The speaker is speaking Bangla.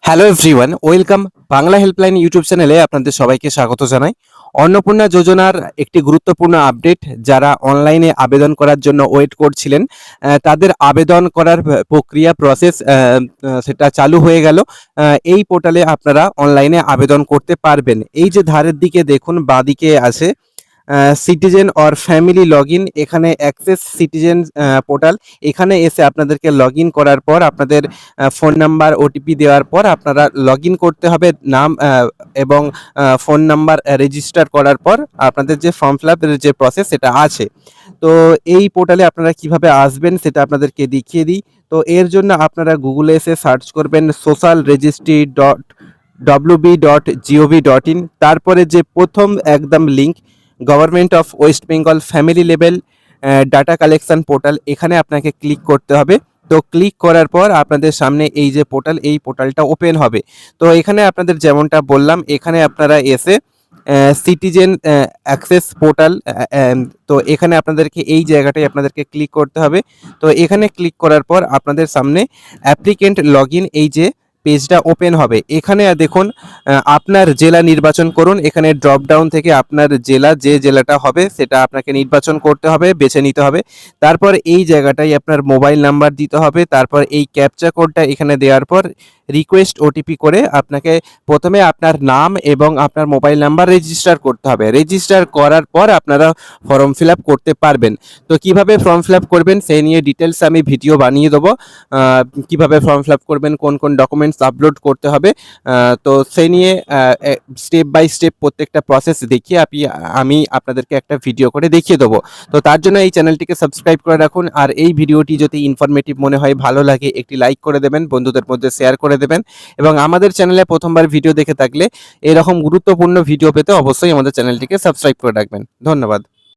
Hello everyone, welcome Bangla helpline YouTube চ্যানেলে আপনাদের সবাইকে স্বাগত জানাই। অন্নপূর্ণা যোজনার একটি গুরুত্বপূর্ণ আপডেট। যারা অনলাইনে আবেদন করার জন্য ওয়েট করছিলেন, তাদের আবেদন করার প্রক্রিয়া প্রসেস সেটা চালু হয়ে গেল। এই পোর্টালে আপনারা অনলাইনে আবেদন করতে পারবেন। এই যে ধারের দিকে দেখুন, বাঁদিকে আছে citizen or family log in, এখানে অ্যাক্সেস সিটিজেন পোর্টাল। এখানে এসে আপনাদেরকে লগ ইন করার পর আপনাদের ফোন নাম্বার ওটিপি দেওয়ার পর আপনারা লগ ইন করতে হবে। নাম এবং ফোন নাম্বার রেজিস্টার করার পর আপনাদের যে ফর্ম ফিল আপের যে প্রসেস সেটা আছে। তো এই পোর্টালে আপনারা কিভাবে আসবেন সেটা আপনাদেরকে দেখিয়ে দিই। তো এর জন্য আপনারা গুগলে এসে সার্চ করবেন সোশ্যাল রেজিস্ট্রি wb.gov.in। তারপরে যে প্রথম একদম link, government of West Bengal family level data collection portal, এখানে আপনাকে ক্লিক করতে হবে। তো ক্লিক করার পর আপনাদের সামনে এই যে পোর্টাল, এই পোর্টালটা ওপেন হবে। তো এখানে আপনাদের যেমনটা বললাম, এখানে আপনারা এসে সিটিজেন অ্যাক্সেস পোর্টাল, তো এখানে আপনাদেরকে এই জায়গাটায় আপনাদেরকে ক্লিক করতে হবে। তো এখানে ক্লিক করার পর আপনাদের সামনে অ্যাপ্লিকেন্ট লগ ইন এই যে পেজটা ওপেন হবে। এখানে দেখুন আপনার জেলা নির্বাচন করুন। এখানে ড্রপ ডাউন থেকে আপনার জেলা, যে জেলাটা হবে সেটা আপনাকে নির্বাচন করতে হবে, বেছে নিতে হবে। তারপর এই জায়গাটায় আপনার মোবাইল নাম্বার দিতে হবে। তারপর এই ক্যাপচা কোডটা এখানে দেওয়ার পর রিকোয়েস্ট ওটিপি করে আপনাকে প্রথমে আপনার নাম এবং আপনার মোবাইল নাম্বার রেজিস্টার করতে হবে। রেজিস্টার করার পর আপনারা ফর্ম ফিল আপ করতে পারবেন। তো কিভাবে ফর্ম ফিল আপ করবেন সেই নিয়ে ডিটেলস আমি ভিডিও বানিয়ে দেবো। কিভাবে ফর্ম ফিল আপ করবেন, কোন কোন ডকুমেন্টস আপলোড করতে হবে, তো সেই নিয়ে স্টেপ বাই স্টেপ প্রত্যেকটা প্রসেস দেখিয়ে আমি আপনাদেরকে একটা ভিডিও করে দেখিয়ে দেবো। তো তার জন্য এই চ্যানেলটিকে সাবস্ক্রাইব করে রাখুন। আর এই ভিডিওটি যদি ইনফরমেটিভ মনে হয়, ভালো লাগে, একটি লাইক করে দেবেন, বন্ধুদের মধ্যে শেয়ার করে দেবেন। এবং আমাদের চ্যানেলে প্রথমবার ভিডিও দেখে থাকলে এরকম গুরুত্বপূর্ণ ভিডিও পেতে অবশ্যই আমাদের চ্যানেলটিকে সাবস্ক্রাইব করে রাখবেন। ধন্যবাদ।